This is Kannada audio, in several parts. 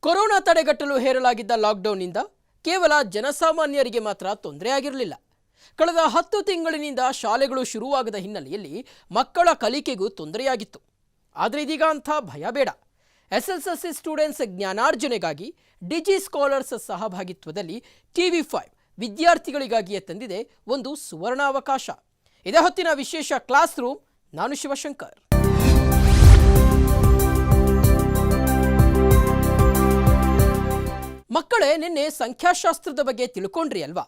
ಕೊರೋನಾ ತಡೆಗಟ್ಟಲು ಹೇರಲಾಗಿದ್ದ ಲಾಕ್ಡೌನ್ನಿಂದ ಕೇವಲ ಜನಸಾಮಾನ್ಯರಿಗೆ ಮಾತ್ರ ತೊಂದರೆಯಾಗಿರಲಿಲ್ಲ. ಕಳೆದ 10 ತಿಂಗಳಿನಿಂದ ಶಾಲೆಗಳು ಶುರುವಾಗದ ಹಿನ್ನೆಲೆಯಲ್ಲಿ ಮಕ್ಕಳ ಕಲಿಕೆಗೂ ತೊಂದರೆಯಾಗಿತ್ತು. ಆದರೆ ಇದೀಗ ಅಂಥ ಭಯ ಬೇಡ. ಎಸ್ಎಸ್ಎಲ್ಸಿ ಸ್ಟೂಡೆಂಟ್ಸ್ ಜ್ಞಾನಾರ್ಜನೆಗಾಗಿ ಡಿಜಿ ಸ್ಕಾಲರ್ಸ್ ಸಹಭಾಗಿತ್ವದಲ್ಲಿ TV5 ವಿದ್ಯಾರ್ಥಿಗಳಿಗಾಗಿಯೇ ತಂದಿದೆ ಒಂದು ಸುವರ್ಣ ಅವಕಾಶ. ಇದೇ ಹೊತ್ತಿನ ವಿಶೇಷ ಕ್ಲಾಸ್ ರೂಮ್. ನಾನು ಶಿವಶಂಕರ್. ಮಕ್ಕಳೇ, ನಿನ್ನೆ ಸಂಖ್ಯಾಶಾಸ್ತ್ರದ ಬಗ್ಗೆ ತಿಳ್ಕೊಂಡ್ರಿ ಅಲ್ವಾ?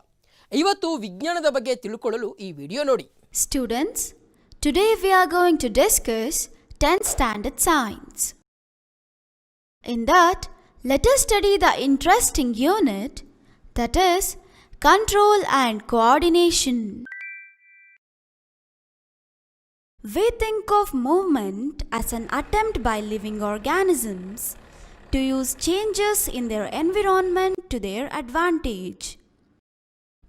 ಇವತ್ತು ವಿಜ್ಞಾನದ ಬಗ್ಗೆ ತಿಳ್ಕೊಳ್ಳಲು ಈ ವಿಡಿಯೋ ನೋಡಿ. Students, today we are going to discuss 10th standard science. In that, let us study the interesting unit, that is control and coordination. We think of movement as an attempt by living organisms to use changes in their environment to their advantage.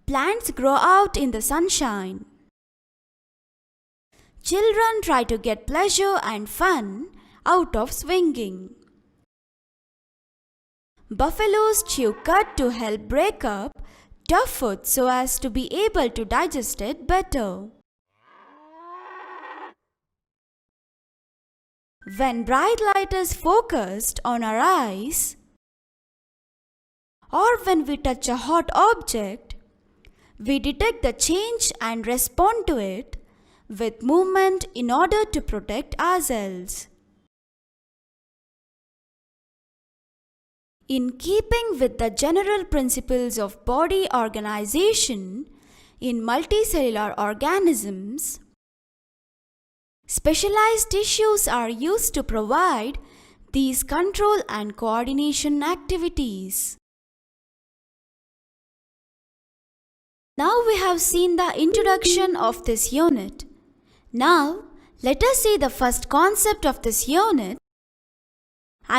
Plants grow out in the sunshine. Children try to get pleasure and fun out of swinging. Buffaloes chew cud to help break up tough food so as to be able to digest it better. When bright light is focused on our eyes, or when we touch a hot object, we detect the change and respond to it with movement in order to protect ourselves. In keeping with the general principles of body organization in multicellular organisms, specialized tissues are used to provide these control and coordination activities. Now we have seen the introduction of this unit. Now let us see the first concept of this unit,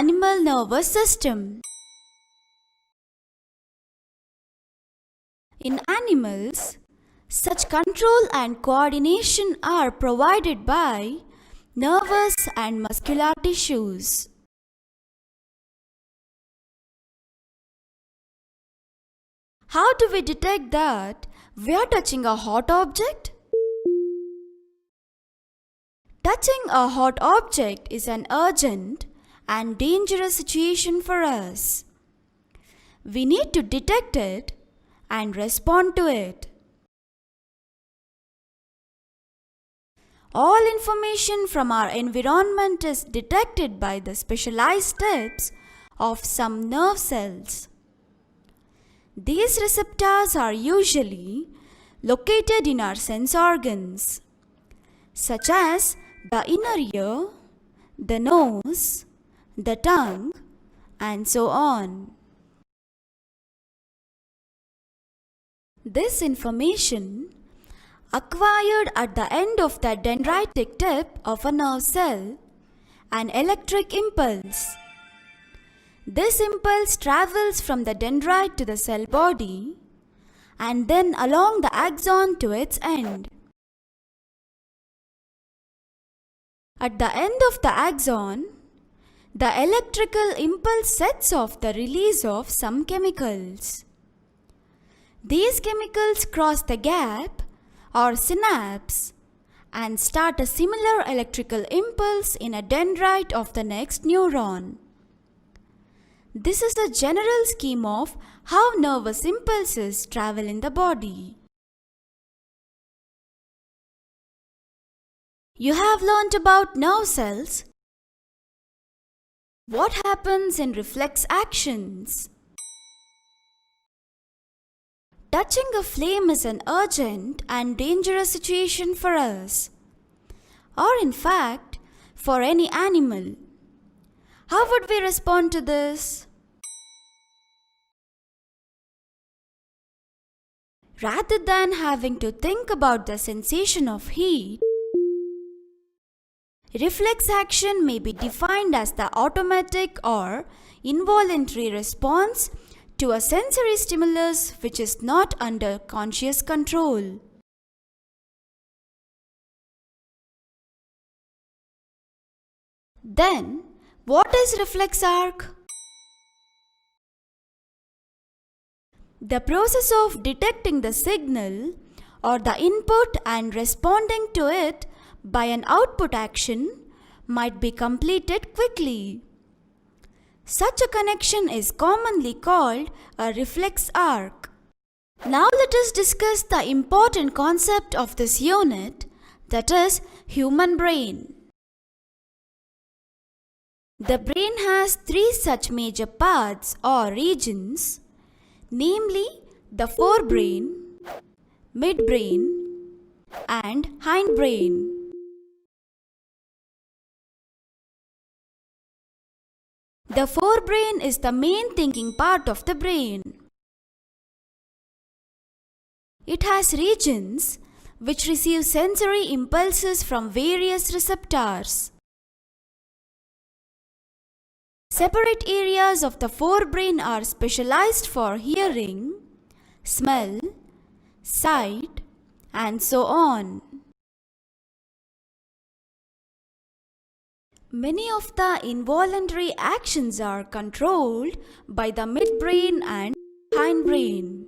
animal nervous system. In animals, such control and coordination are provided by nervous and muscular tissues. How do we detect that we are touching a hot object? Touching a hot object is an urgent and dangerous situation for us. We need to detect it and respond to it. All information from our environment is detected by the specialized tips of some nerve cells. These receptors are usually located in our sense organs, such as the inner ear, the nose, the tongue, and so on. This information, acquired at the end of the dendritic tip of a nerve cell, an electric impulse. This impulse travels from the dendrite to the cell body and then along the axon to its end. At the end of the axon, the electrical impulse sets off the release of some chemicals. These chemicals cross the gap or synapse and start a similar electrical impulse in a dendrite of the next neuron. This is the general scheme of how nervous impulses travel in the body. You have learnt about nerve cells. What happens in reflex actions? Touching a flame is an urgent and dangerous situation for us, or in fact, for any animal. How would we respond to this? Rather than having to think about the sensation of heat, reflex action may be defined as the automatic or involuntary response to a sensory stimulus which is not under conscious control. Then, what is reflex arc? The process of detecting the signal or the input and responding to it by an output action might be completed quickly. Such a connection is commonly called a reflex arc. Now let us discuss the important concept of this unit, that is, human brain. The brain has three such major parts or regions, namely the forebrain, midbrain, and hindbrain. The forebrain is the main thinking part of the brain. It has regions which receive sensory impulses from various receptors. Separate areas of the forebrain are specialized for hearing, smell, sight, and so on. Many of the involuntary actions are controlled by the midbrain and hindbrain.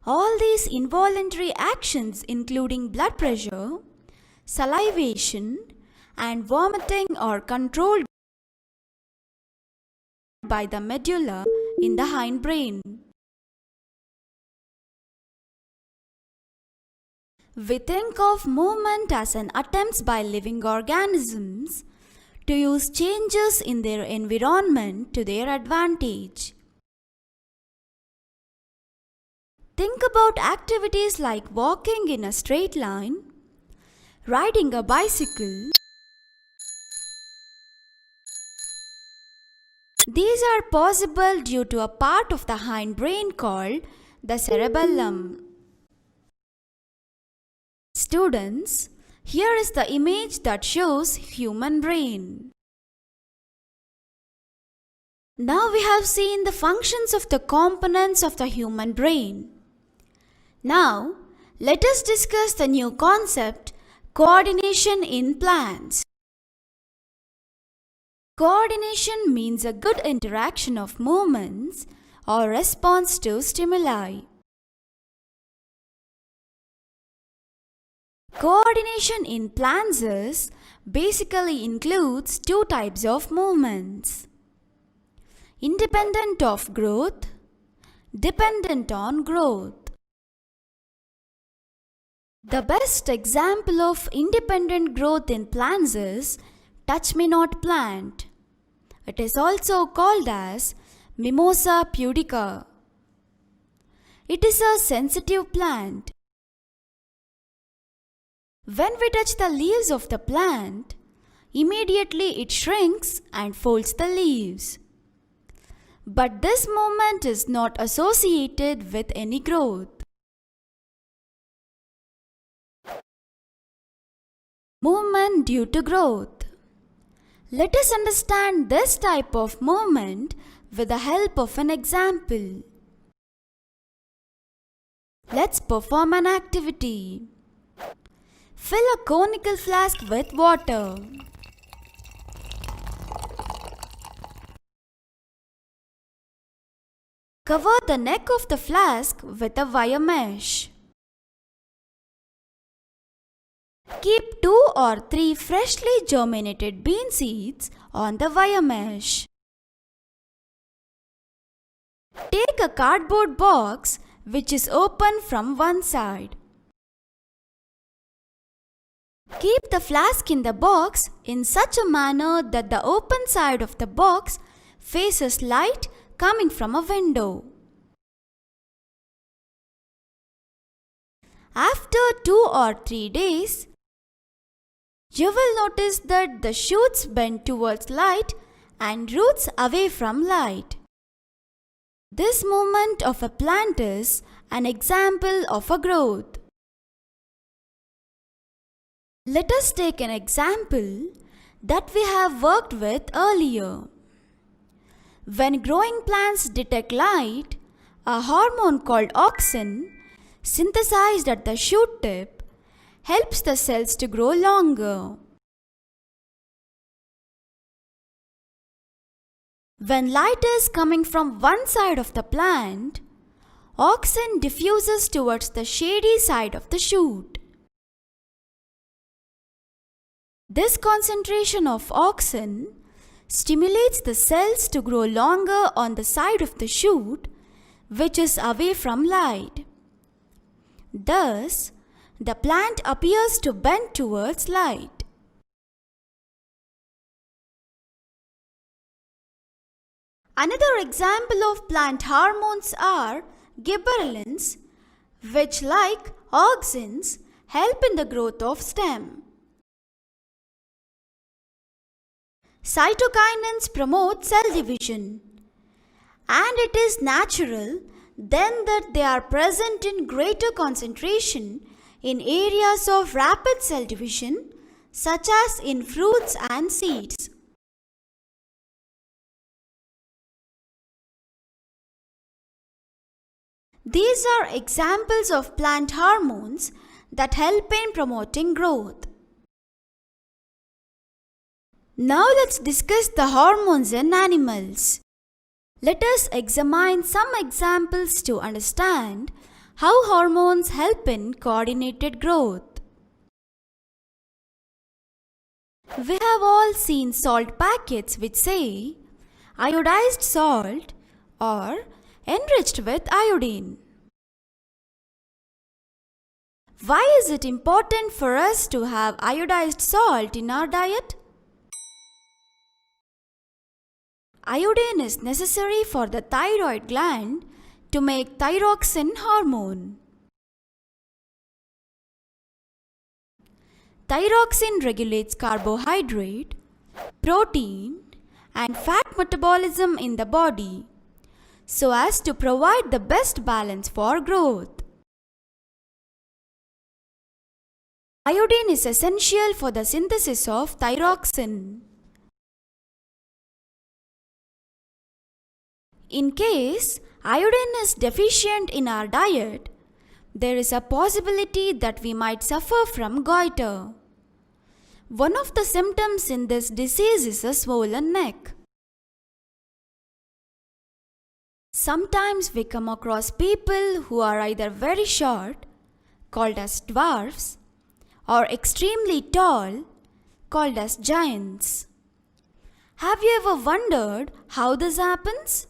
All these involuntary actions, including blood pressure, salivation, and vomiting, are controlled by the medulla in the hindbrain. We think of movement as an attempt by living organisms to use changes in their environment to their advantage. Think about activities like walking in a straight line, riding a bicycle. These are possible due to a part of the hindbrain called the cerebellum. Students, here is the image that shows human brain. Now we have seen the functions of the components of the human brain. Now, let us discuss the new concept, coordination in plants. Coordination means a good interaction of movements or response to stimuli. Coordination in plants basically includes two types of movements: independent of growth, dependent on growth. The best example of independent growth in plants is touch-me-not plant. It is also called as Mimosa pudica. It is a sensitive plant. When we touch the leaves of the plant, immediately it shrinks and folds the leaves. But this movement is not associated with any growth. Movement due to growth. Let us understand this type of movement with the help of an example. Let's perform an activity. Fill a conical flask with water. Cover the neck of the flask with a wire mesh. Keep 2 or 3 freshly germinated bean seeds on the wire mesh. Take a cardboard box which is open from one side. Keep the flask in the box in such a manner that the open side of the box faces light coming from a window. After 2 or 3 days, you will notice that the shoots bend towards light and roots away from light. This movement of a plant is an example of a growth. Let us take an example that we have worked with earlier. When growing plants detect light, a hormone called auxin, synthesized at the shoot tip, helps the cells to grow longer. When light is coming from one side of the plant, auxin diffuses towards the shady side of the shoot. This concentration of auxin stimulates the cells to grow longer on the side of the shoot which is away from light. Thus, the plant appears to bend towards light. Another example of plant hormones are gibberellins, which, like auxins, help in the growth of stem. Cytokinins promote cell division, and it is natural then that they are present in greater concentration in areas of rapid cell division, such as in fruits and seeds. These are examples of plant hormones that help in promoting growth. Now let's discuss the hormones in animals. Let us examine some examples to understand how hormones help in coordinated growth. We have all seen salt packets which say iodized salt or enriched with iodine. Why is it important for us to have iodized salt in our diet? Iodine is necessary for the thyroid gland to make thyroxine hormone. Thyroxine regulates carbohydrate, protein, and fat metabolism in the body so as to provide the best balance for growth. Iodine is essential for the synthesis of thyroxine. In case iodine is deficient in our diet, there is a possibility that we might suffer from goiter. One of the symptoms in this disease is a swollen neck. Sometimes we come across people who are either very short, called as dwarfs, or extremely tall, called as giants. Have you ever wondered how this happens?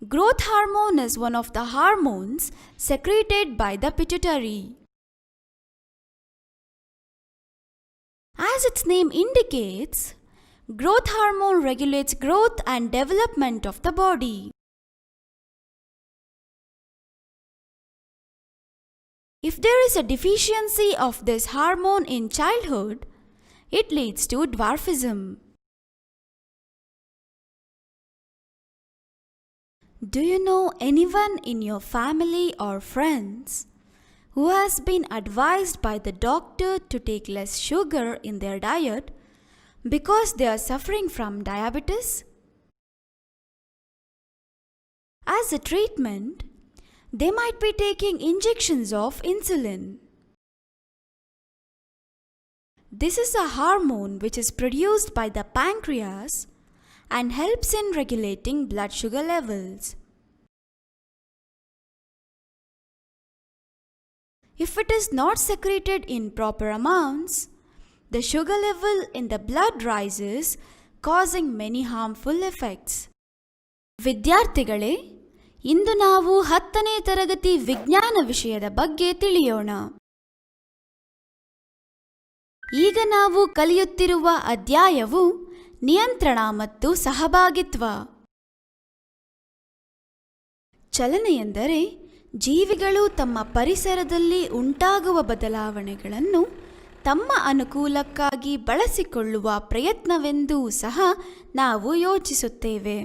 Growth hormone is one of the hormones secreted by the pituitary. As its name indicates, growth hormone regulates growth and development of the body. If there is a deficiency of this hormone in childhood, it leads to dwarfism. Do you know anyone in your family or friends who has been advised by the doctor to take less sugar in their diet because they are suffering from diabetes? As a treatment, they might be taking injections of insulin. This is a hormone which is produced by the pancreas and helps in regulating blood sugar levels. If it is not secreted in proper amounts, the sugar level in the blood rises, causing many harmful effects. ವಿದ್ಯಾರ್ಥಿಗಳೇ, ಇಂದು ನಾವು 10ನೇ ತರಗತಿ ವಿಜ್ಞಾನ ವಿಷಯದ ಬಗ್ಗೆ ತಿಳಿಯೋಣ. ಈಗ ನಾವು ಕಲಿಯುತ್ತಿರುವ ಅಧ್ಯಾಯವು ನಿಯಂತ್ರಣ ಮತ್ತು ಸಹಭಾಗಿತ್ವ. ಚಲನೆ ಎಂದರೆ ಜೀವಿಗಳು ತಮ್ಮ ಪರಿಸರದಲ್ಲಿ ಉಂಟಾಗುವ ಬದಲಾವಣೆಗಳನ್ನು ತಮ್ಮ ಅನುಕೂಲಕ್ಕಾಗಿ ಬಳಸಿಕೊಳ್ಳುವ ಪ್ರಯತ್ನವೆಂದೂ ಸಹ ನಾವು ಯೋಚಿಸುತ್ತೇವೆ.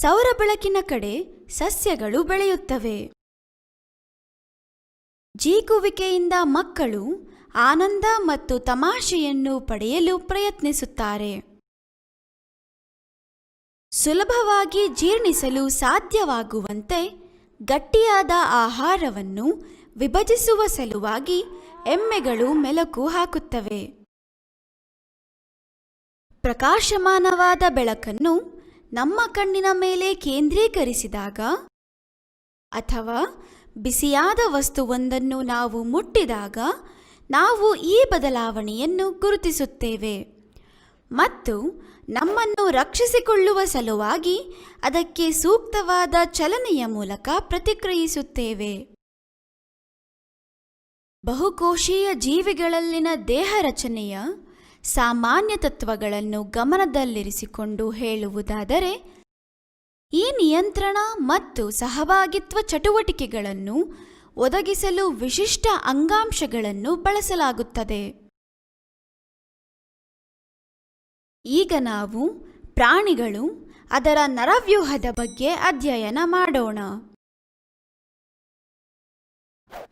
ಸೌರ ಬೆಳಕಿನ ಕಡೆ ಸಸ್ಯಗಳು ಬೆಳೆಯುತ್ತವೆ. ಜೀಕುವಿಕೆಯಿಂದ ಮಕ್ಕಳು ಆನಂದ ಮತ್ತು ತಮಾಷೆಯನ್ನು ಪಡೆಯಲು ಪ್ರಯತ್ನಿಸುತ್ತಾರೆ. ಸುಲಭವಾಗಿ ಜೀರ್ಣಿಸಲು ಸಾಧ್ಯವಾಗುವಂತೆ ಗಟ್ಟಿಯಾದ ಆಹಾರವನ್ನು ವಿಭಜಿಸುವ ಸಲುವಾಗಿ ಎಮ್ಮೆಗಳು ಮೆಲುಕು ಹಾಕುತ್ತವೆ. ಪ್ರಕಾಶಮಾನವಾದ ಬೆಳಕನ್ನು ನಮ್ಮ ಕಣ್ಣಿನ ಮೇಲೆ ಕೇಂದ್ರೀಕರಿಸಿದಾಗ ಅಥವಾ ಬಿಸಿಯಾದ ವಸ್ತುವೊಂದನ್ನು ನಾವು ಮುಟ್ಟಿದಾಗ ನಾವು ಈ ಬದಲಾವಣೆಯನ್ನು ಗುರುತಿಸುತ್ತೇವೆ ಮತ್ತು ನಮ್ಮನ್ನು ರಕ್ಷಿಸಿಕೊಳ್ಳುವ ಸಲುವಾಗಿ ಅದಕ್ಕೆ ಸೂಕ್ತವಾದ ಚಲನೆಯ ಮೂಲಕ ಪ್ರತಿಕ್ರಿಯಿಸುತ್ತೇವೆ. ಬಹುಕೋಶೀಯ ಜೀವಿಗಳಲ್ಲಿನ ದೇಹ ರಚನೆಯ ಸಾಮಾನ್ಯ ತತ್ವಗಳನ್ನು ಗಮನದಲ್ಲಿರಿಸಿಕೊಂಡು ಹೇಳುವುದಾದರೆ, ಈ ನಿಯಂತ್ರಣ ಮತ್ತು ಸಹಭಾಗಿತ್ವ ಚಟುವಟಿಕೆಗಳನ್ನು ಒದಗಿಸಲು ವಿಶಿಷ್ಟ ಅಂಗಾಂಶಗಳನ್ನು ಬಳಸಲಾಗುತ್ತದೆ. ಈಗ ನಾವು ಪ್ರಾಣಿಗಳು ಅದರ ನರವ್ಯೂಹದ ಬಗ್ಗೆ ಅಧ್ಯಯನ ಮಾಡೋಣ.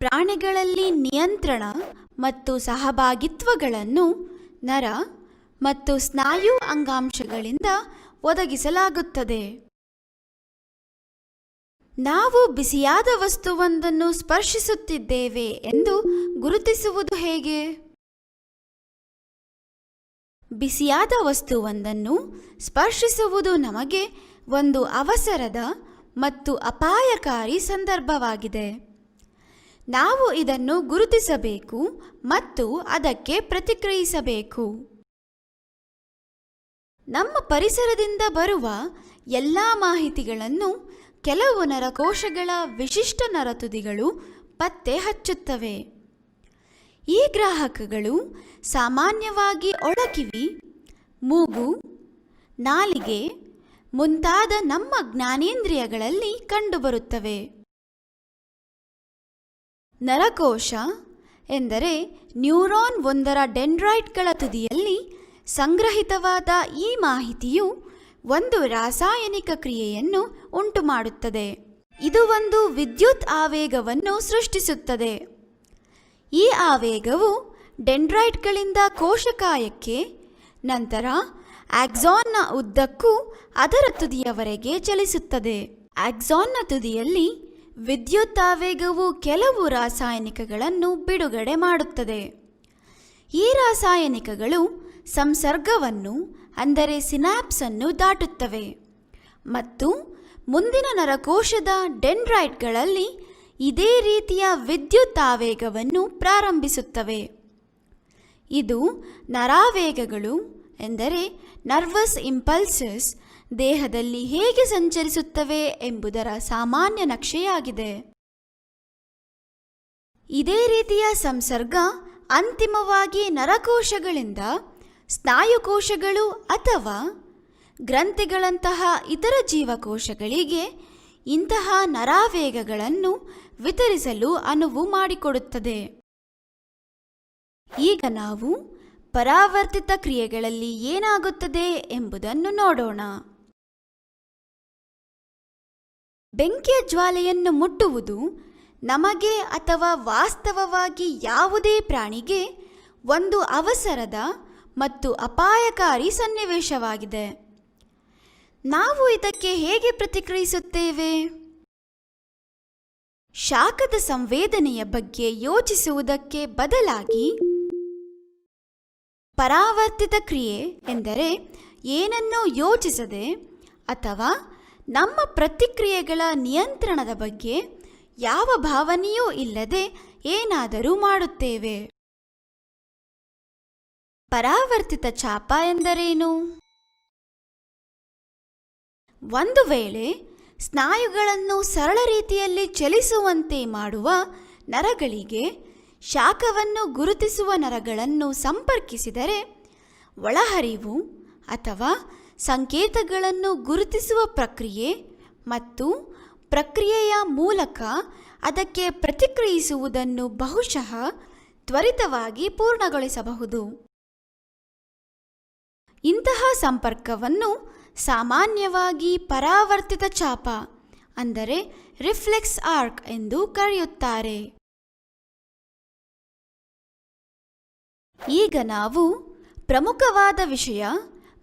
ಪ್ರಾಣಿಗಳಲ್ಲಿ ನಿಯಂತ್ರಣ ಮತ್ತು ಸಹಭಾಗಿತ್ವಗಳನ್ನು ನರ ಮತ್ತು ಸ್ನಾಯು ಅಂಗಾಂಶಗಳಿಂದ ಒದಗಿಸಲಾಗುತ್ತದೆ. ನಾವು ಬಿಸಿಯಾದ ವಸ್ತುವೊಂದನ್ನು ಸ್ಪರ್ಶಿಸುತ್ತಿದ್ದೇವೆ ಎಂದು ಗುರುತಿಸುವುದು ಹೇಗೆ? ಬಿಸಿಯಾದ ವಸ್ತುವೊಂದನ್ನು ಸ್ಪರ್ಶಿಸುವುದು ನಮಗೆ ಒಂದು ಅವಸರದ ಮತ್ತು ಅಪಾಯಕಾರಿ ಸಂದರ್ಭವಾಗಿದೆ. ನಾವು ಇದನ್ನು ಗುರುತಿಸಬೇಕು ಮತ್ತು ಅದಕ್ಕೆ ಪ್ರತಿಕ್ರಿಯಿಸಬೇಕು. ನಮ್ಮ ಪರಿಸರದಿಂದ ಬರುವ ಎಲ್ಲ ಮಾಹಿತಿಗಳನ್ನು ಕೆಲವು ನರಕೋಶಗಳ ವಿಶಿಷ್ಟ ನರತುದಿಗಳು ಪತ್ತೆ ಹಚ್ಚುತ್ತವೆ. ಈ ಗ್ರಾಹಕಗಳು ಸಾಮಾನ್ಯವಾಗಿ ಒಳಕಿವಿ, ಮೂಗು, ನಾಲಿಗೆ ಮುಂತಾದ ನಮ್ಮ ಜ್ಞಾನೇಂದ್ರಿಯಗಳಲ್ಲಿ ಕಂಡುಬರುತ್ತವೆ. ನರಕೋಶ ಎಂದರೆ ನ್ಯೂರಾನ್ ಒಂದರ ಡೆಂಡ್ರೈಟ್ಗಳ ತುದಿಯಲ್ಲಿ ಸಂಗ್ರಹಿತವಾದ ಈ ಮಾಹಿತಿಯು ಒಂದು ರಾಸಾಯನಿಕ ಕ್ರಿಯೆಯನ್ನು ಉಂಟುಮಾಡುತ್ತದೆ. ಇದು ಒಂದು ವಿದ್ಯುತ್ ಆವೇಗವನ್ನು ಸೃಷ್ಟಿಸುತ್ತದೆ. ಈ ಆವೇಗವು ಡೆಂಡ್ರೈಟ್ಗಳಿಂದ ಕೋಶಕಾಯಕ್ಕೆ, ನಂತರ ಆಕ್ಸಾನ್ನ ಉದ್ದಕ್ಕೂ ಅದರ ತುದಿಯವರೆಗೆ ಚಲಿಸುತ್ತದೆ. ಆಕ್ಸಾನ್ನ ತುದಿಯಲ್ಲಿ ವಿದ್ಯುತ್ ಆವೇಗವು ಕೆಲವು ರಾಸಾಯನಿಕಗಳನ್ನು ಬಿಡುಗಡೆ ಮಾಡುತ್ತದೆ. ಈ ರಾಸಾಯನಿಕಗಳು ಸಂಸರ್ಗವನ್ನು ಅಂದರೆ ಸಿನಾಪ್ಸ್ ಅನ್ನು ದಾಟುತ್ತವೆ ಮತ್ತು ಮುಂದಿನ ನರಕೋಶದ ಡೆಂಡ್ರೈಟ್ಗಳಲ್ಲಿ ಇದೇ ರೀತಿಯ ವಿದ್ಯುತ್ ಆವೇಗವನ್ನು ಪ್ರಾರಂಭಿಸುತ್ತವೆ. ಇದು ನರಾವೇಗಗಳು ಎಂದರೆ ನರ್ವಸ್ ಇಂಪಲ್ಸಸ್ ದೇಹದಲ್ಲಿ ಹೇಗೆ ಸಂಚರಿಸುತ್ತವೆ ಎಂಬುದರ ಸಾಮಾನ್ಯ ನಕ್ಷೆಯಾಗಿದೆ. ಇದೇ ರೀತಿಯ ಸಂಸರ್ಗ ಅಂತಿಮವಾಗಿ ನರಕೋಶಗಳಿಂದ ಸ್ನಾಯುಕೋಶಗಳು ಅಥವಾ ಗ್ರಂಥಿಗಳಂತಹ ಇತರ ಜೀವಕೋಶಗಳಿಗೆ ಇಂತಹ ನರಾವೇಗಗಳನ್ನು ವಿತರಿಸಲು ಅನುವು ಮಾಡಿಕೊಡುತ್ತದೆ. ಈಗ ನಾವು ಪರಾವರ್ತಿತ ಕ್ರಿಯೆಗಳಲ್ಲಿ ಏನಾಗುತ್ತದೆ ಎಂಬುದನ್ನು ನೋಡೋಣ. ಬೆಂಕಿಯ ಜ್ವಾಲೆಯನ್ನು ಮುಟ್ಟುವುದು ನಮಗೆ ಅಥವಾ ವಾಸ್ತವವಾಗಿ ಯಾವುದೇ ಪ್ರಾಣಿಗೆ ಒಂದು ಅವಸರದ ಮತ್ತು ಅಪಾಯಕಾರಿ ಸನ್ನಿವೇಶವಾಗಿದೆ. ನಾವು ಇದಕ್ಕೆ ಹೇಗೆ ಪ್ರತಿಕ್ರಿಯಿಸುತ್ತೇವೆ? ಶಾಖದ ಸಂವೇದನೆಯ ಬಗ್ಗೆ ಯೋಚಿಸುವುದಕ್ಕೆ ಬದಲಾಗಿ ಪರಾವರ್ತಿತ ಕ್ರಿಯೆ ಎಂದರೆ ಏನನ್ನೂ ಯೋಚಿಸದೆ ಅಥವಾ ನಮ್ಮ ಪ್ರತಿಕ್ರಿಯೆಗಳ ನಿಯಂತ್ರಣದ ಬಗ್ಗೆ ಯಾವ ಭಾವನೆಯೂ ಇಲ್ಲದೆ ಏನಾದರೂ ಮಾಡುತ್ತೇವೆ. ಪರಾವರ್ತಿತ ಛಾಪ ಎಂದರೇನು? ಒಂದು ವೇಳೆ ಸ್ನಾಯುಗಳನ್ನು ಸರಳ ರೀತಿಯಲ್ಲಿ ಚಲಿಸುವಂತೆ ಮಾಡುವ ನರಗಳಿಗೆ ಶಾಖವನ್ನು ಗುರುತಿಸುವ ನರಗಳನ್ನು ಸಂಪರ್ಕಿಸಿದರೆ ಒಳಹರಿವು ಅಥವಾ ಸಂಕೇತಗಳನ್ನು ಗುರುತಿಸುವ ಪ್ರಕ್ರಿಯೆ ಮತ್ತು ಪ್ರಕ್ರಿಯೆಯ ಮೂಲಕ ಅದಕ್ಕೆ ಪ್ರತಿಕ್ರಿಯಿಸುವುದನ್ನು ಬಹುಶಃ ತ್ವರಿತವಾಗಿ ಪೂರ್ಣಗೊಳಿಸಬಹುದು. ಇಂತಹ ಸಂಪರ್ಕವನ್ನು ಸಾಮಾನ್ಯವಾಗಿ ಪರಾವರ್ತಿತ ಛಾಪ ಅಂದರೆ ರಿಫ್ಲೆಕ್ಸ್ ಆರ್ಕ್ ಎಂದು ಕರೆಯುತ್ತಾರೆ. ಈಗ ನಾವು ಪ್ರಮುಖವಾದ ವಿಷಯ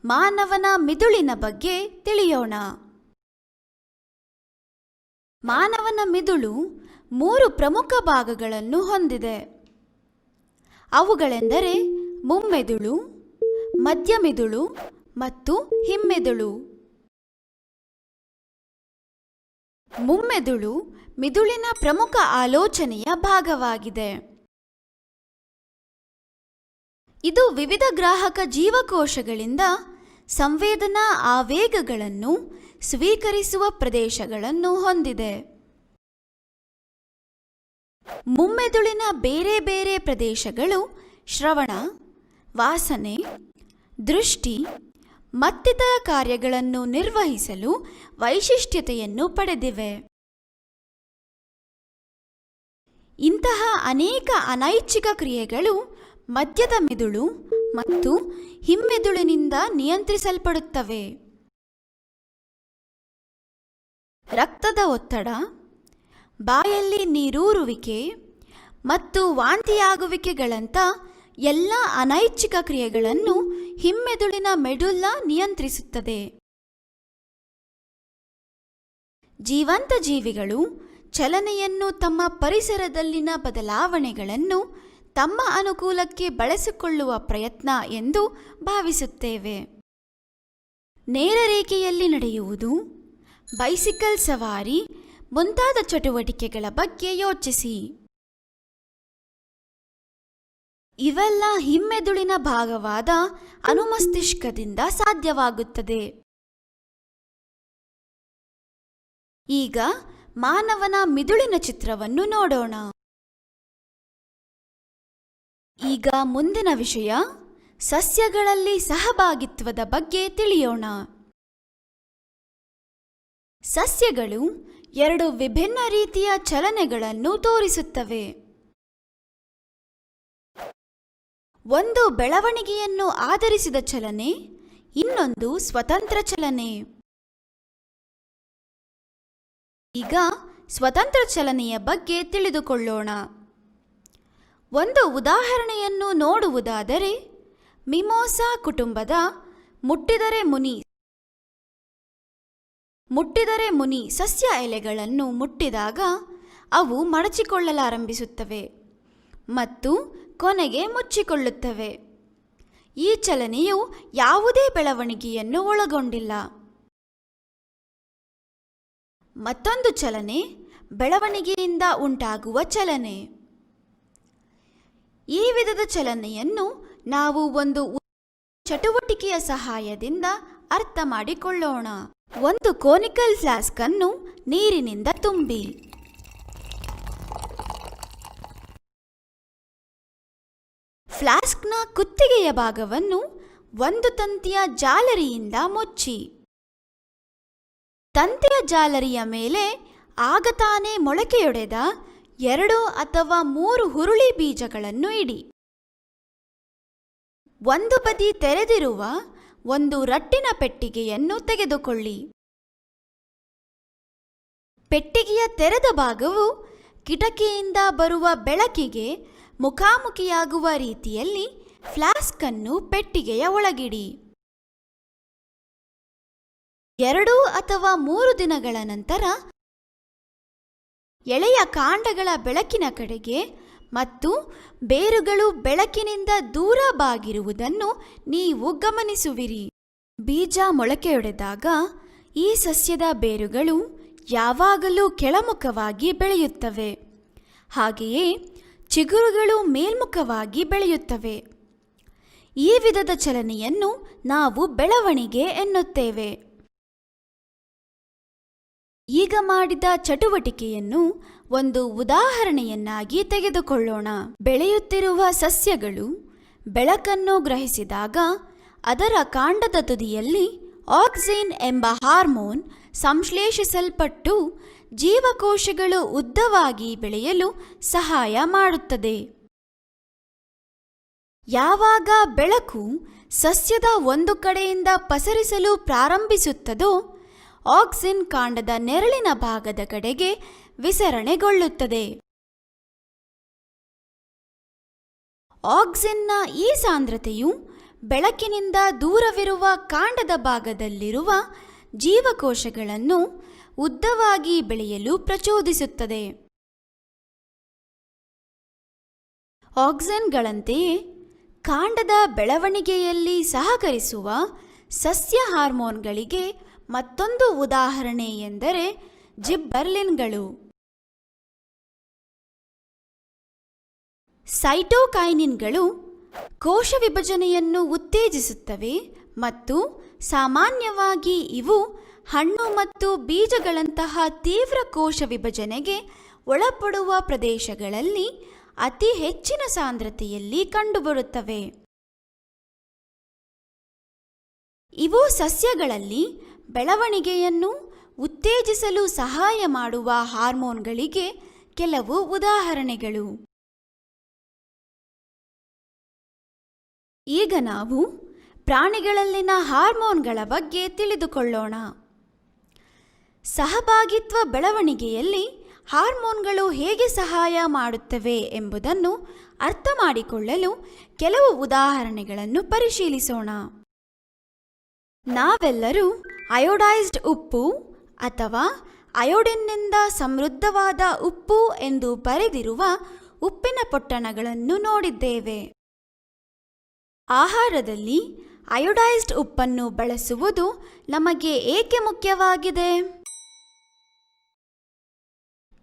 ಮಾನವನ ಮಿದುಳಿನ ಬಗ್ಗೆ ತಿಳಿಯೋಣ. ಮಾನವನ ಮಿದುಳು 3 ಪ್ರಮುಖ ಭಾಗಗಳನ್ನು ಹೊಂದಿದೆ. ಅವುಗಳೆಂದರೆ ಮುಮ್ಮೆದುಳು, ಮಧ್ಯಮಿದುಳು ಮತ್ತು ಹಿಮ್ಮೆದುಳು. ಮುಮ್ಮೆದುಳು ಮಿದುಳಿನ ಪ್ರಮುಖ ಆಲೋಚನೆಯ ಭಾಗವಾಗಿದೆ. ಇದು ವಿವಿಧ ಗ್ರಾಹಕ ಜೀವಕೋಶಗಳಿಂದ ಸಂವೇದನಾ ಆವೇಗಗಳನ್ನು ಸ್ವೀಕರಿಸುವ ಪ್ರದೇಶಗಳನ್ನು ಹೊಂದಿದೆ. ಮುಮ್ಮೆದುಳಿನ ಬೇರೆ ಬೇರೆ ಪ್ರದೇಶಗಳು ಶ್ರವಣ, ವಾಸನೆ, ದೃಷ್ಟಿ ಮತ್ತಿತರ ಕಾರ್ಯಗಳನ್ನು ನಿರ್ವಹಿಸಲು ವೈಶಿಷ್ಟ್ಯತೆಯನ್ನು ಪಡೆದಿವೆ. ಇಂತಹ ಅನೇಕ ಅನೈಚ್ಛಿಕ ಕ್ರಿಯೆಗಳು ಮಧ್ಯದ ಮಿದುಳು ಮತ್ತು ಹಿಮ್ಮೆದುಳಿನಿಂದ ನಿಯಂತ್ರಿಸಲ್ಪಡುತ್ತವೆ. ರಕ್ತದ ಒತ್ತಡ, ಬಾಯಲ್ಲಿ ನೀರೂರುವಿಕೆ ಮತ್ತು ವಾಂತಿಯಾಗುವಿಕೆಗಳಂಥ ಎಲ್ಲ ಅನೈಚ್ಛಿಕ ಕ್ರಿಯೆಗಳನ್ನು ಹಿಮ್ಮೆದುಳಿನ ಮೆಡುಲ್ಲಾ ನಿಯಂತ್ರಿಸುತ್ತದೆ. ಜೀವಂತ ಜೀವಿಗಳು ಚಲನೆಯನ್ನು ತಮ್ಮ ಪರಿಸರದಲ್ಲಿನ ಬದಲಾವಣೆಗಳನ್ನು ತಮ್ಮ ಅನುಕೂಲಕ್ಕೆ ಬಳಸಿಕೊಳ್ಳುವ ಪ್ರಯತ್ನ ಎಂದು ಭಾವಿಸುತ್ತೇವೆ. ನೇರ ರೇಖೆಯಲ್ಲಿ ನಡೆಯುವುದು, ಬೈಸಿಕಲ್ ಸವಾರಿ ಮುಂತಾದ ಚಟುವಟಿಕೆಗಳ ಬಗ್ಗೆ ಯೋಚಿಸಿ. ಇವೆಲ್ಲ ಹಿಮ್ಮೆದುಳಿನ ಭಾಗವಾದ ಅನುಮಸ್ತಿಷ್ಕದಿಂದ ಸಾಧ್ಯವಾಗುತ್ತದೆ. ಈಗ ಮಾನವನ ಮಿದುಳಿನ ಚಿತ್ರವನ್ನು ನೋಡೋಣ. ಈಗ ಮುಂದಿನ ವಿಷಯ ಸಸ್ಯಗಳಲ್ಲಿ ಸಹಭಾಗಿತ್ವದ ಬಗ್ಗೆ ತಿಳಿಯೋಣ. ಸಸ್ಯಗಳು ಎರಡು ವಿಭಿನ್ನ ರೀತಿಯ ಚಲನೆಗಳನ್ನು ತೋರಿಸುತ್ತವೆ. ಒಂದು ಬೆಳವಣಿಗೆಯನ್ನು ಆಧರಿಸಿದ ಚಲನೆ, ಇನ್ನೊಂದು ಸ್ವತಂತ್ರ ಚಲನೆ. ಈಗ ಸ್ವತಂತ್ರ ಚಲನೆಯ ಬಗ್ಗೆ ತಿಳಿದುಕೊಳ್ಳೋಣ. ಒಂದು ಉದಾಹರಣೆಯನ್ನು ನೋಡುವುದಾದರೆ, ಮಿಮೋಸಾ ಕುಟುಂಬದ ಮುಟ್ಟಿದರೆ ಮುನಿ ಸಸ್ಯ ಎಲೆಗಳನ್ನು ಮುಟ್ಟಿದಾಗ ಅವು ಮಡಚಿಕೊಳ್ಳಲಾರಂಭಿಸುತ್ತವೆ ಮತ್ತು ಕೊನೆಗೆ ಮುಚ್ಚಿಕೊಳ್ಳುತ್ತವೆ. ಈ ಚಲನೆಯು ಯಾವುದೇ ಬೆಳವಣಿಗೆಯನ್ನು ಒಳಗೊಂಡಿಲ್ಲ. ಮತ್ತೊಂದು ಚಲನೆ ಬೆಳವಣಿಗೆಯಿಂದ ಉಂಟಾಗುವ ಚಲನೆ. ಈ ವಿಧದ ಚಲನೆಯನ್ನು ನಾವು ಒಂದು ಚಟುವಟಿಕೆಯ ಸಹಾಯದಿಂದ ಅರ್ಥ ಮಾಡಿಕೊಳ್ಳೋಣ. ಒಂದು ಕೋನಿಕಲ್ ಫ್ಲಾಸ್ಕ್ ಅನ್ನು ನೀರಿನಿಂದ ತುಂಬಿ ಫ್ಲಾಸ್ಕ್ನ ಕುತ್ತಿಗೆಯ ಭಾಗವನ್ನು ಒಂದು ತಂತಿಯ ಜಾಲರಿಯಿಂದ ಮುಚ್ಚಿ, ತಂತಿಯ ಜಾಲರಿಯ ಮೇಲೆ ಆಗ ತಾನೇ ಮೊಳಕೆಯೊಡೆದ 2 ಅಥವಾ 3 ಹುರುಳಿ ಬೀಜಗಳನ್ನು ಇಡಿ. ಒಂದು ಬದಿ ತೆರೆದಿರುವ ಒಂದು ರಟ್ಟಿನ ಪೆಟ್ಟಿಗೆಯನ್ನು ತೆಗೆದುಕೊಳ್ಳಿ. ಪೆಟ್ಟಿಗೆಯ ತೆರೆದ ಭಾಗವು ಕಿಟಕಿಯಿಂದ ಬರುವ ಬೆಳಕಿಗೆ ಮುಖಾಮುಖಿಯಾಗುವ ರೀತಿಯಲ್ಲಿ ಫ್ಲಾಸ್ಕ್ ಅನ್ನು ಪೆಟ್ಟಿಗೆಯ ಒಳಗಿಡಿ. 2 ಅಥವಾ 3 ದಿನಗಳ ನಂತರ ಎಳೆಯ ಕಾಂಡಗಳ ಬೆಳಕಿನ ಕಡೆಗೆ ಮತ್ತು ಬೇರುಗಳು ಬೆಳಕಿನಿಂದ ದೂರ ಬಾಗಿರುವುದನ್ನು ನೀವು ಗಮನಿಸುವಿರಿ. ಬೀಜ ಮೊಳಕೆಯೊಡೆದಾಗ ಈ ಸಸ್ಯದ ಬೇರುಗಳು ಯಾವಾಗಲೂ ಕೆಳಮುಖವಾಗಿ ಬೆಳೆಯುತ್ತವೆ. ಹಾಗೆಯೇ ಚಿಗುರುಗಳು ಮೇಲ್ಮುಖವಾಗಿ ಬೆಳೆಯುತ್ತವೆ. ಈ ವಿಧದ ಚಲನೆಯನ್ನು ನಾವು ಬೆಳವಣಿಗೆ ಎನ್ನುತ್ತೇವೆ. ಈಗ ಮಾಡಿದ ಚಟುವಟಿಕೆಯನ್ನು ಒಂದು ಉದಾಹರಣೆಯನ್ನಾಗಿ ತೆಗೆದುಕೊಳ್ಳೋಣ. ಬೆಳೆಯುತ್ತಿರುವ ಸಸ್ಯಗಳು ಬೆಳಕನ್ನು ಗ್ರಹಿಸಿದಾಗ ಅದರ ಕಾಂಡದ ತುದಿಯಲ್ಲಿ ಆಕ್ಸಿನ್ ಎಂಬ ಹಾರ್ಮೋನ್ ಸಂಶ್ಲೇಷಿಸಲ್ಪಟ್ಟು ಜೀವಕೋಶಗಳು ಉದ್ದವಾಗಿ ಬೆಳೆಯಲು ಸಹಾಯ ಮಾಡುತ್ತದೆ. ಯಾವಾಗ ಬೆಳಕು ಸಸ್ಯದ ಒಂದು ಕಡೆಯಿಂದ ಪಸರಿಸಲು ಪ್ರಾರಂಭಿಸುತ್ತದೋ ಆಕ್ಸಿನ್ ಕಾಂಡದ ನೆರಳಿನ ಭಾಗದ ಕಡೆಗೆ ವಿಸರಣೆಗೊಳ್ಳುತ್ತದೆ. ಆಕ್ಸಿನ್ನ ಈ ಸಾಂದ್ರತೆಯು ಬೆಳಕಿನಿಂದ ದೂರವಿರುವ ಕಾಂಡದ ಭಾಗದಲ್ಲಿರುವ ಜೀವಕೋಶಗಳನ್ನು ಉದ್ದವಾಗಿ ಬೆಳೆಯಲು ಪ್ರಚೋದಿಸುತ್ತದೆ. ಆಕ್ಸಿನ್ಗಳಂತೆಯೇ ಕಾಂಡದ ಬೆಳವಣಿಗೆಯಲ್ಲಿ ಸಹಕರಿಸುವ ಸಸ್ಯ ಹಾರ್ಮೋನ್ಗಳಿಗೆ ಮತ್ತೊಂದು ಉದಾಹರಣೆ ಎಂದರೆ ಜಿಬ್ಬರ್ಲಿನ್ಗಳು. ಸೈಟೋಕೈನಿನ್ಗಳು ಕೋಶ ವಿಭಜನೆಯನ್ನು ಉತ್ತೇಜಿಸುತ್ತವೆ ಮತ್ತು ಸಾಮಾನ್ಯವಾಗಿ ಇವು ಹಣ್ಣು ಮತ್ತು ಬೀಜಗಳಂತಹ ತೀವ್ರ ಕೋಶ ವಿಭಜನೆಗೆ ಒಳಪಡುವ ಪ್ರದೇಶಗಳಲ್ಲಿ ಅತಿ ಹೆಚ್ಚಿನ ಸಾಂದ್ರತೆಯಲ್ಲಿ ಕಂಡುಬರುತ್ತವೆ. ಇವು ಸಸ್ಯಗಳಲ್ಲಿ ಬೆಳವಣಿಗೆಯನ್ನು ಉತ್ತೇಜಿಸಲು ಸಹಾಯ ಮಾಡುವ ಹಾರ್ಮೋನ್ಗಳಿಗೆ ಕೆಲವು ಉದಾಹರಣೆಗಳು. ಈಗ ನಾವು ಪ್ರಾಣಿಗಳಲ್ಲಿನ ಹಾರ್ಮೋನ್ಗಳ ಬಗ್ಗೆ ತಿಳಿದುಕೊಳ್ಳೋಣ. ಸಹಭಾಗಿತ್ವ ಬೆಳವಣಿಗೆಯಲ್ಲಿ ಹಾರ್ಮೋನ್ಗಳು ಹೇಗೆ ಸಹಾಯ ಮಾಡುತ್ತವೆ ಎಂಬುದನ್ನು ಅರ್ಥ ಮಾಡಿಕೊಳ್ಳಲು ಕೆಲವು ಉದಾಹರಣೆಗಳನ್ನು ಪರಿಶೀಲಿಸೋಣ. ನಾವೆಲ್ಲರೂ ಅಯೋಡೈಸ್ಡ್ ಉಪ್ಪು ಅಥವಾ ಅಯೋಡಿನ್ನಿಂದ ಸಮೃದ್ಧವಾದ ಉಪ್ಪು ಎಂದು ಬರೆದಿರುವ ಉಪ್ಪಿನ ಪೊಟ್ಟಣಗಳನ್ನು ನೋಡಿದ್ದೇವೆ. ಆಹಾರದಲ್ಲಿ ಅಯೋಡೈಸ್ಡ್ ಉಪ್ಪನ್ನು ಬಳಸುವುದು ನಮಗೆ ಏಕೆ ಮುಖ್ಯವಾಗಿದೆ?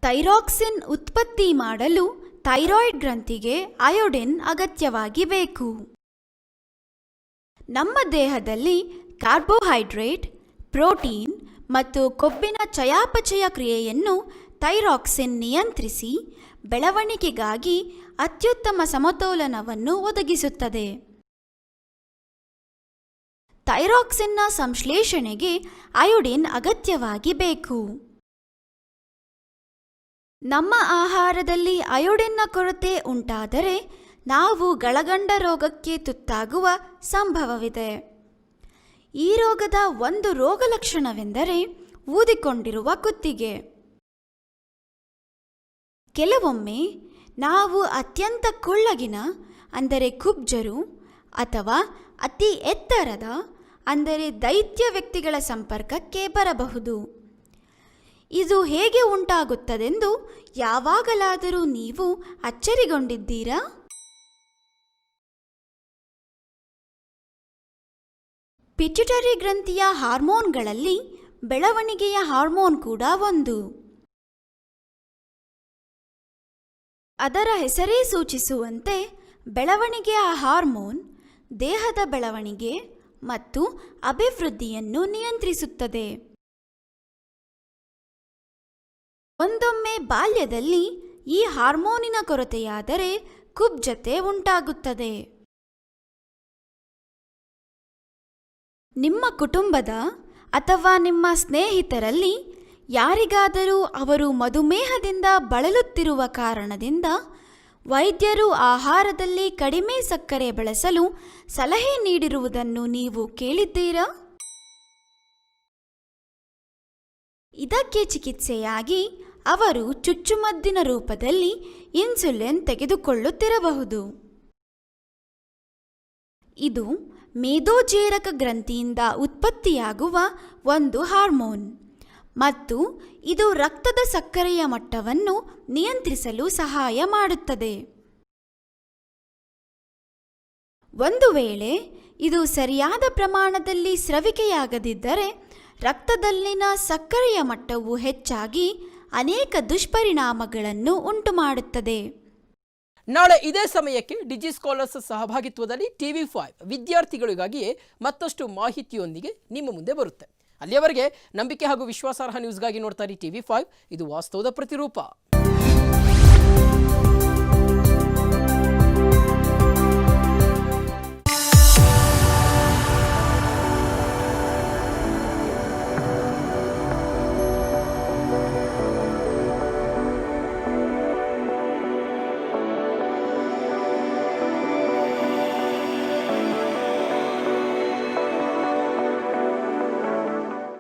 ಥೈರಾಕ್ಸಿನ್ ಉತ್ಪತ್ತಿ ಮಾಡಲು ಥೈರಾಯ್ಡ್ ಗ್ರಂಥಿಗೆ ಅಯೋಡಿನ್ ಅಗತ್ಯವಾಗಿ ಬೇಕು. ನಮ್ಮ ದೇಹದಲ್ಲಿ ಕಾರ್ಬೋಹೈಡ್ರೇಟ್, ಪ್ರೋಟೀನ್ ಮತ್ತು ಕೊಬ್ಬಿನ ಚಯಾಪಚಯ ಕ್ರಿಯೆಯನ್ನು ಥೈರಾಕ್ಸಿನ್ ನಿಯಂತ್ರಿಸಿ ಬೆಳವಣಿಗೆಗಾಗಿ ಅತ್ಯುತ್ತಮ ಸಮತೋಲನವನ್ನು ಒದಗಿಸುತ್ತದೆ. ಥೈರಾಕ್ಸಿನ್ನ ಸಂಶ್ಲೇಷಣೆಗೆ ಅಯೋಡಿನ್ ಅಗತ್ಯವಾಗಿ ಬೇಕು. ನಮ್ಮ ಆಹಾರದಲ್ಲಿ ಅಯೋಡಿನ್ನ ಕೊರತೆ ಉಂಟಾದರೆ ನಾವು ಗಳಗಂಡ ರೋಗಕ್ಕೆ ತುತ್ತಾಗುವ ಸಂಭವವಿದೆ. ಈ ರೋಗದ ಒಂದು ರೋಗಲಕ್ಷಣವೆಂದರೆ ಊದಿಕೊಂಡಿರುವ ಕುತ್ತಿಗೆ. ಕೆಲವೊಮ್ಮೆ ನಾವು ಅತ್ಯಂತ ಕುಳ್ಳಗಿನ ಅಂದರೆ ಕುಬ್ಜರು ಅಥವಾ ಅತಿ ಎತ್ತರದ ಅಂದರೆ ದೈತ್ಯ ವ್ಯಕ್ತಿಗಳ ಸಂಪರ್ಕಕ್ಕೆ ಬರಬಹುದು. ಇದು ಹೇಗೆ ಉಂಟಾಗುತ್ತದೆಂದು ಯಾವಾಗಲಾದರೂ ನೀವು ಅಚ್ಚರಿಗೊಂಡಿದ್ದೀರಾ? ಪಿಟ್ಯುಟರಿ ಗ್ರಂಥಿಯ ಹಾರ್ಮೋನ್ಗಳಲ್ಲಿ ಬೆಳವಣಿಗೆಯ ಹಾರ್ಮೋನ್ ಕೂಡ ಒಂದು. ಅದರ ಹೆಸರೇ ಸೂಚಿಸುವಂತೆ ಬೆಳವಣಿಗೆಯ ಹಾರ್ಮೋನ್ ದೇಹದ ಬೆಳವಣಿಗೆ ಮತ್ತು ಅಭಿವೃದ್ಧಿಯನ್ನು ನಿಯಂತ್ರಿಸುತ್ತದೆ. ಒಂದೊಮ್ಮೆ ಬಾಲ್ಯದಲ್ಲಿ ಈ ಹಾರ್ಮೋನಿನ ಕೊರತೆಯಾದರೆ ಕುಬ್ಜತೆ ಉಂಟಾಗುತ್ತದೆ. ನಿಮ್ಮ ಕುಟುಂಬದ ಅಥವಾ ನಿಮ್ಮ ಸ್ನೇಹಿತರಲ್ಲಿ ಯಾರಿಗಾದರೂ ಅವರು ಮಧುಮೇಹದಿಂದ ಬಳಲುತ್ತಿರುವ ಕಾರಣದಿಂದ ವೈದ್ಯರು ಆಹಾರದಲ್ಲಿ ಕಡಿಮೆ ಸಕ್ಕರೆ ಬಳಸಲು ಸಲಹೆ ನೀಡಿರುವುದನ್ನು ನೀವು ಕೇಳಿದ್ದೀರಾ? ಇದಕ್ಕೆ ಚಿಕಿತ್ಸೆಯಾಗಿ ಅವರು ಚುಚ್ಚುಮದ್ದಿನ ರೂಪದಲ್ಲಿ ಇನ್ಸುಲಿನ್ ತೆಗೆದುಕೊಳ್ಳುತ್ತಿರಬಹುದು. ಇದು ಮೇದೋಜೇರಕ ಗ್ರಂಥಿಯಿಂದ ಉತ್ಪತ್ತಿಯಾಗುವ ಒಂದು ಹಾರ್ಮೋನ್ ಮತ್ತು ಇದು ರಕ್ತದ ಸಕ್ಕರೆಯ ಮಟ್ಟವನ್ನು ನಿಯಂತ್ರಿಸಲು ಸಹಾಯ ಮಾಡುತ್ತದೆ. ಒಂದು ವೇಳೆ ಇದು ಸರಿಯಾದ ಪ್ರಮಾಣದಲ್ಲಿ ಸ್ರವಿಕೆಯಾಗದಿದ್ದರೆ ರಕ್ತದಲ್ಲಿನ ಸಕ್ಕರೆಯ ಮಟ್ಟವು ಹೆಚ್ಚಾಗಿ ಅನೇಕ ದುಷ್ಪರಿಣಾಮಗಳನ್ನು ಉಂಟುಮಾಡುತ್ತದೆ. ನಾಳೆ ಇದೇ ಸಮಯಕ್ಕೆ ಡಿಜಿ ಸ್ಕಾಲರ್ಸ್ ಸಹಭಾಗಿತ್ವದಲ್ಲಿ TV5 ವಿದ್ಯಾರ್ಥಿಗಳಿಗಾಗಿಯೇ ಮತ್ತಷ್ಟು ಮಾಹಿತಿಯೊಂದಿಗೆ ನಿಮ್ಮ ಮುಂದೆ ಬರುತ್ತೆ. ಅಲ್ಲಿಯವರೆಗೆ ನಂಬಿಕೆ ಹಾಗೂ ವಿಶ್ವಾಸಾರ್ಹ ನ್ಯೂಸ್ಗಾಗಿ ನೋಡ್ತಾರೆ TV5. ಇದು ವಾಸ್ತವದ ಪ್ರತಿರೂಪ.